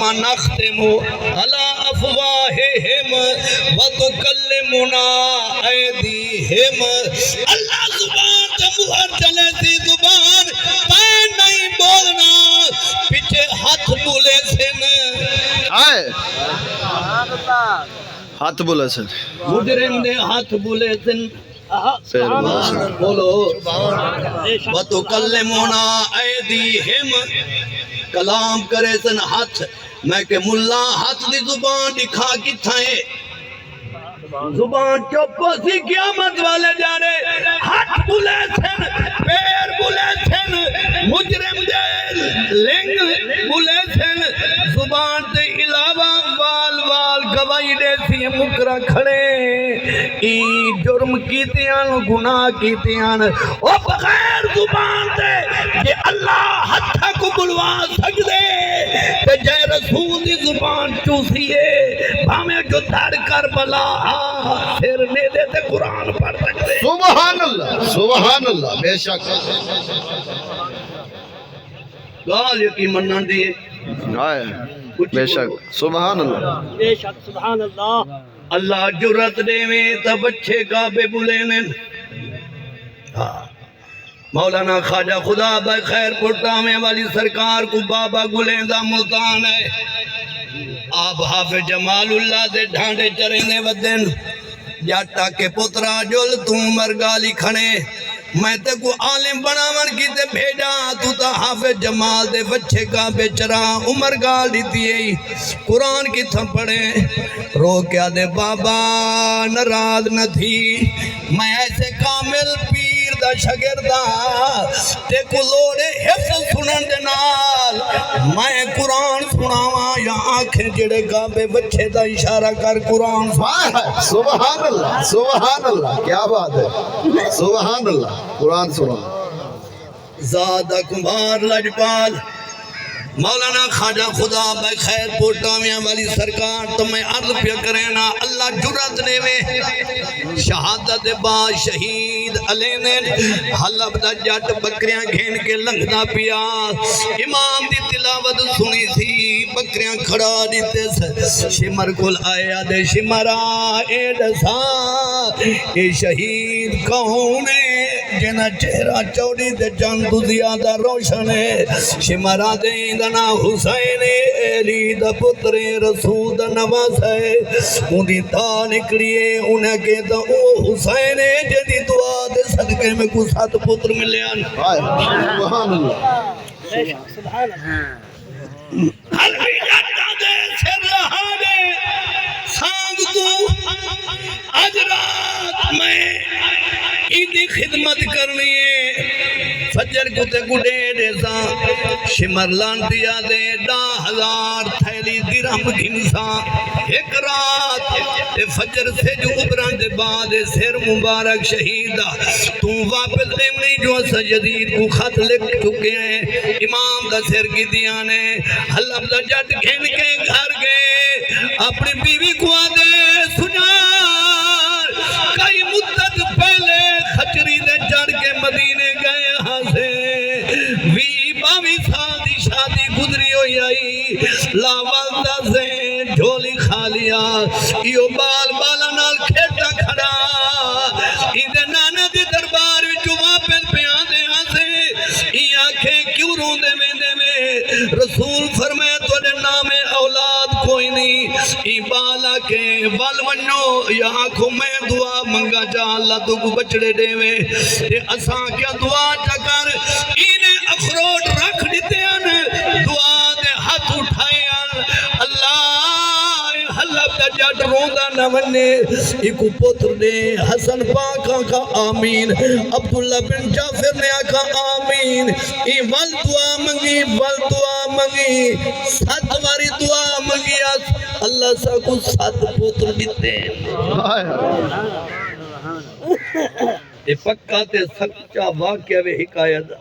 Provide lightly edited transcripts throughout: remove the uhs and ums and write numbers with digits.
اليوم نختم على افواہہم وتکلمنا ایدیہم اللہ زبان تے مہر چلے سی زبان پین نہیں بولنا پیچھے ہاتھ بولے سن ہاتھ بولے سن مجرم دے ہاتھ بولے سن بولو وَتُكَلِّمُنَا أَيْدِيهِمْ کلام کرے سن ہاتھ میں کہ ملا ہاتھ دی زبان دکھا کی تھائے زبان چوپو سی قیامت والے جانے ہاتھ بولے سن پیر بولے سن مجرم دے لنگ بولے سن زبان تے علاوہ وال گواہی دے سی مکرہ کھڑے ای جرم کیتیاں گناہ کیتیاں او بغیر زبان دے کہ اللہ ہتھا کو بلوا سکدے کہ جے رسول دی زبان چوسیے بھامے جو دھڑ کر بلا پھر نے دے تے قرآن پڑھ سکتے سبحان اللہ بے شک گال یقین منن دیئے بے شک سبحان اللہ بے شک سبحان اللہ اللہ جرت دے میں تا بچے کعبے بلینن مولانا خواجہ خدا بھائی خیر پٹا میں والی سرکار کو بابا گلیندہ ملتان ہے آپ حافظ جمال اللہ دے ڈھانڈے چرینے ودن جاٹا کے پترا جول تم مرگالی کھنے میں تے کو عالم بناون کی تے بھیجا تو تا حافظ جمال دے بچے کا بیچرا عمر گال دیتی ہے قرآن کی تھم پڑھے رو کیا دے بابا نراض نہ تھی میں ایسے کامل پیر دا شگردہ تے کو لوڑے حفظ سنن دے نال میں قرآن سناواں یا آنکھیں جڑے گابے بچے دا اشارہ کر قرآن سبحان اللہ سبحان اللہ کیا بات ہے سبحان اللہ قرآن سنا زادہ کمبار لجپال مولانا خواجہ خدا بے خیر پوٹامیاں والی سرکار تو میں عرض پہ کرینا اللہ جرت دے میں شہادت با شہید علینے حلب دا جٹ بکریاں گھین کے لنگنا پیا امام دی تلاوت سنی تھی بکریاں کھڑا دیتے شمر کل آیا دے شمرا اے دسا اے شہید کہونے جنہ چہرہ چوڑی دے جان تو زیادہ روشن ہے شمرا دے دنا حسین علی دا پتر رسول دا نواز ہے اندھی تا نکڑیے انہیں کہتا او حسین جدی دعا دے صدقے میں کو 7 پتر ملے آن سبحان اللہ سبحان اللہ حقیقت دے سر رہا دے سانگ تو آج رات میں ایدی خدمت کرنی ہے فجر کتے گھڑے دیسا شمر لان دیا دے 10,000 تھیلی درہم گھنسا ایک رات فجر سے جو ابران دے بعد سیر مبارک شہیدہ تو واپس دیمنی جو سجدید کو خط لکھ چکے ہیں امام دا سیر کی دیانے حلب دا جٹ گھن کے گھر گئے اپنی بیوی کو آدھے سنار کئی مدت پہلے خچری دے جڑ کے مدینے گئے ہاں سے 20-22 سال دی شادی گزری ہوئی آئی لا والدہ سے جھولی کھا لیا ایو بال بالا نال کھیٹا کھڑا ایدے نانے دی دربار جو واپس پیان دے ہاں سے ای آنکھیں کیوں رون دے میں رسول فرمائے تو دے نام اولاد کوئی نہیں ای بالا کے والونو یا آنکھوں میں دعا منگا جا اللہ تو کو بچڑے دے میں اساں کیا دعا چکر اینے اخروٹ رکھ دیتے ہیں دعا دے ہاتھ اٹھائے اللہ حلب دا جٹ روندہ نہ ونے ایک پتر دے حسن پاک آنکھا آمین عبداللہ بن جعفر نے آنکھا آمین ای ول دعا منگی 7 باری دعا منگی اللہ سا کو 7 پتر دیتے ہیں یہ پکا تے سچا واقعہ وے حکایت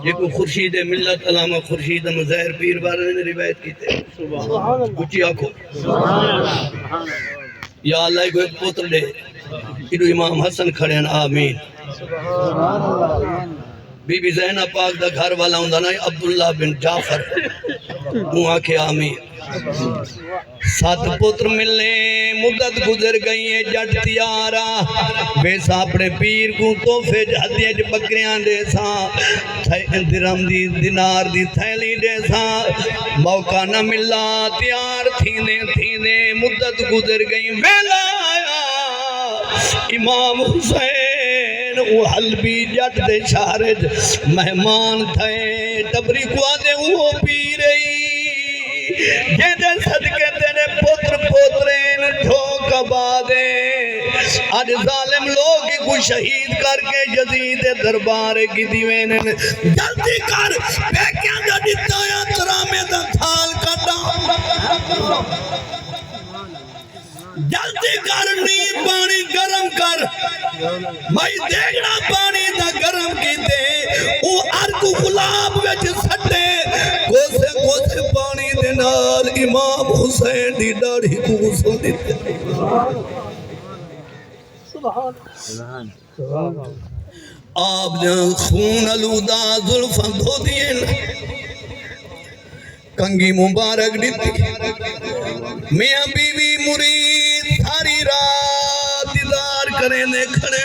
یہ کو خورشید ملت علامہ خورشید مظاہر پیر بارے نے روایت کی تے اچھی آنکھو یا اللہ کو ایک پتر دے ادھو امام حسن کھڑے ہیں آمین بی بی زینہ پاک دا گھر والا ہوں دا نا عبداللہ بن جعفر وہ آنکھے آمین سات پتر ملے مدت گزر گئی ہے جٹ تیارا ویسا اپنے پیر کو توفے جہدیاں جو بکریاں دے ساں درہم دی دینار دی تھیلی دے ساں موقع نہ ملا تیار تھینے مدت گزر گئی ویلا آیا امام حسین وہ حلبی جٹ دے شہرج مہمان تھے ٹبری کو آدھے وہ پی رہی جیدے صدقے تیرے پتر پوترین ٹھوک آبادے آج ظالم لوگ کو شہید کر کے یزید دربار کی دیوین جلدی کر پیکیاں دا دیتا یا ترامے دا تھال کٹا جلدی کر نیب پانی گرم کر مائی دیکھنا پانی دا گرم کی دے او ارکو گلاب ویچ سٹے کوسے پانی دے نال امام حسین دی داڑھی کو غسل دیتے آپ جان خون علودہ ظلفاں دھو دیئے کنگی مبارک دیتی میاں بیوی مرید ساری رات دیدار کریں دے کھڑے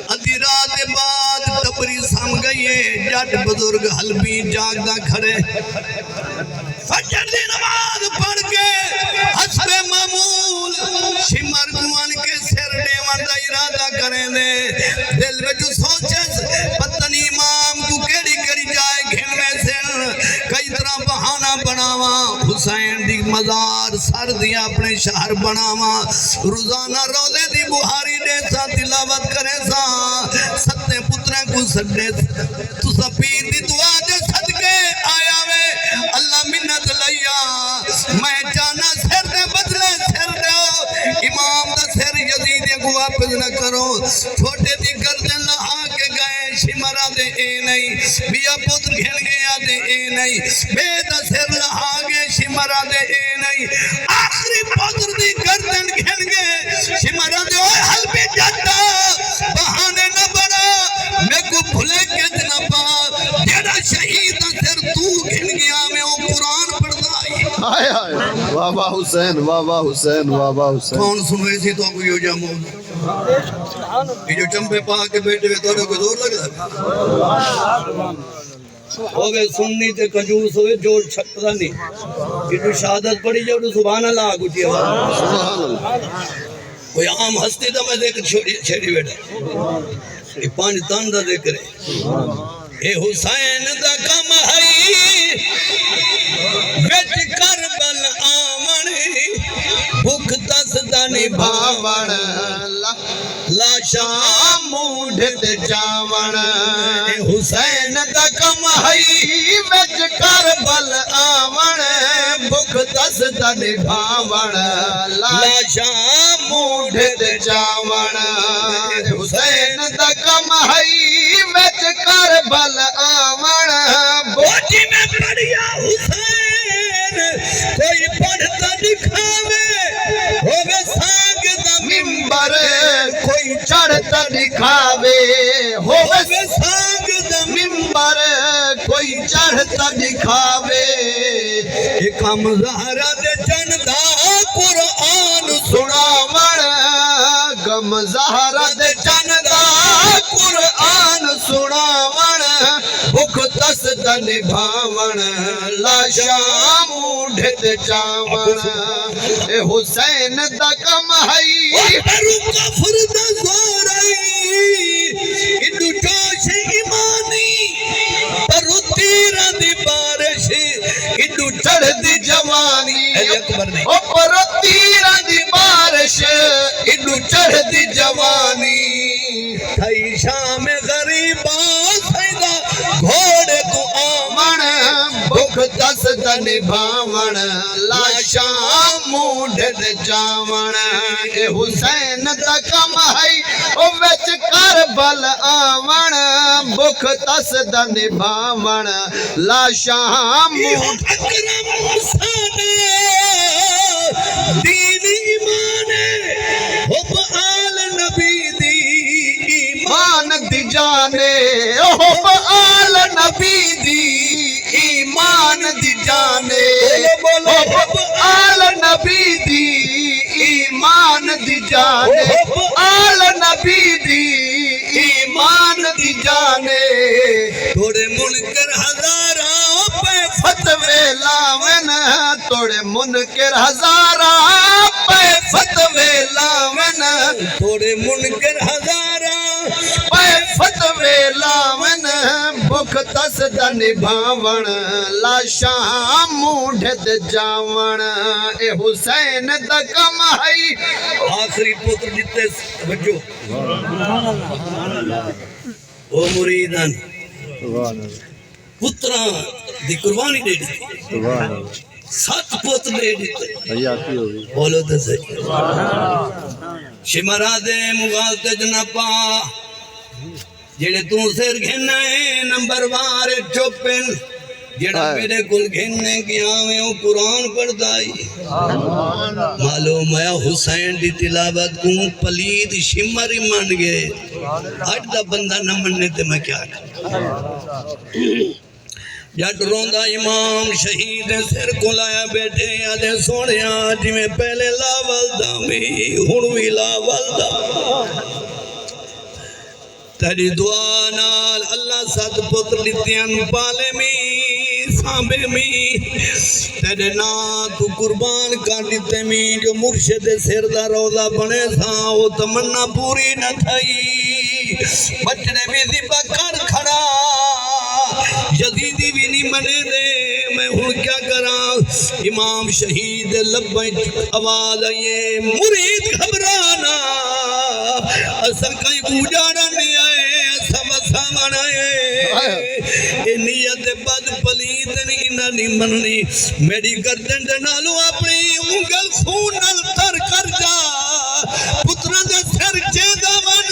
ادھی رات بعد ٹبری سم گئی ہے جٹ بزرگ حلبی جاگدہ کھڑے فجر دی نماز پڑھ کے حسب معمول شمر گوان کے سر ڈیوان دا ارادہ کریں دے دل میں جو سوچے پتنی امام کو کیڑی جائے گھن میں سے کئی طرح بہانہ بناوا حسین دی مزار سر دیا اپنے شہر بناوا روزانہ روزے دی بہاری دے سا تلاوت کرے سا ستے پتریں کو سڈے تو سپیر دی دعا دے صدقے آیا وے اللہ منت لیا میں جانا سر دے بدلے سر دے امام دا سر یزید کو واپس نہ کرو چھوٹے دی گردن لہا کے گئے شمرہ دے اے نہیں بیا پتر گھن گیا دے اے نہیں بے دا سر لہا گے شمرہ دے اے نہیں آخری پتر دی گردن گھن گئے شمرہ دے اوہ حلبی جاتا بہانے نہ بڑا میں کو بھلے کے دن پا جیڑا شہید سر تو گھن گیا میں وہ قرآن پڑھتا ہے آئے آئے بابا حسین بابا حسین بابا حسین کون سنوے سی تو کوئی ہو جا مولا یہ جو چمپے پا کے بیٹھے ہوئے تو کوئی دور لگ رہا ہوگے سننی تے کنجوس ہوئے جو چھکتا نہیں یہ جو شہادت پڑی جو سبحان اللہ آگوٹی ہے کوئی عام ہستی تھا میں دیکھ چھیڑی بیٹھا یہ پانچ تان دا دیکھ رہے اے حسین دا کم ہے ویچ کربل آمنی بھوک تس دا نبھاون لاشا موڈھت جاون اے حسین دا کم ہے ویچ کربل آمن بھوک تس دا نبھاون لاشا موڈھت جاون حسین دا کم ہے ویچ کربل آمن بوجی میں پڑھیا حسین کوئی پڑھتا دکھاوے ہوگے سانگ دا ممبر کوئی چڑھتا دکھاوے ہوگے سانگ دا ممبر کوئی چڑھتا دکھاوے ایکم زہرہ دے جندا قرآن سناوڑ غم زہرہ دے جندا قرآن سناوڑ بھوک تس دا نبھاوڑ لاشا موڈھت جاوڑ اے حسین دا کم ہے پرو کفر دا زورائی انو جوش ایمانی پرو تیرہ دی بارش انو چڑھ دی جوانی او پرو تیرہ دی بارش انو چڑھ دی جوانی تھائی شام غریبہ سیدہ گھوڑے تو آمن بھوک تس دا نبھاون لاشا موڈھت جاون اے حسین دا کم ہے او وچ کربل آون بھوک تس دا نبھاون لاشا موڈھت اکرم حسین دین ایمان حب آل نبی دی ایمان دی جانے حب آل نبی دی ایمان دی جانے دی جانے آل نبی دی ایمان دی جانے تھوڑے منکر ہزاراں پہ فتوے لاون توڑے منکر ہزاراں پہ فتوے لاون تھوڑے منکر ہزاراں پہ فتوے لاون بھک تس دا نبھاون لاشاں موڈھے تے جاون اے حسین دا کم ہے آخری پتر جتے وجو او مریدان پتراں دی قربانی دے دی 7 پتر دے دیتے بولو تو صحیح شمرا دے مغالتے جنپا جڑے تو سر گھننا ہے نمبر وار چوپن جڑا میرے کل گھننے گیا میں وہ قرآن پڑھتا ہی معلوم ہے حسین دی تلاوت کو پلید شمری مان گئے آج دا بندہ نہ مننے تے میں کیا کروں جٹ روندہ امام شہید سر کو لایا بیٹھے آدھے سوڑیا جی میں پہلے لا والدہ میں ہنوی لا والدہ تیری دعا نال اللہ 7 پتر لیتیاں پالے میں سامبے میں تیرے نا تو قربان کر دیتے میں جو مرشد سر دا روضہ بنے تھا وہ تمنا پوری نہ تھائی بچنے بھی ذبح کر کھڑا یزیدی بھی نہیں منے دے میں ہوں کیا کراں امام شہید لبیں آواز آئیے مرید گھبرانا اصل کئی بوجانا نہیں آئے سمسا منائے اے نیت بد پلیت نہیں مننی میری گردن ڈنالو اپنی انگل خون نل تر کر جا پتران دے سر چیدہ من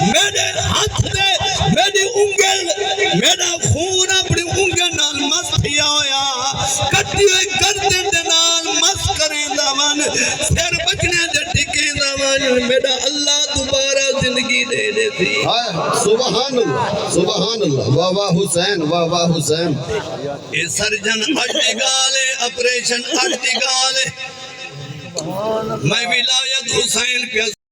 میرے ہاتھ دے میری انگل میرا خون اپنی انگل نال مست کیا ہویا کٹی ہوئی گردن ڈنال مست کریں دامن سر بچنے دے ٹکیں دامن میرا اللہ دوبارہ زندگی دے دے تھی سبحان اللہ واہ واہ حسین واہ واہ حسین اے سرجن اٹی گالے اپریشن اٹی گالے میں ولایت حسین پہ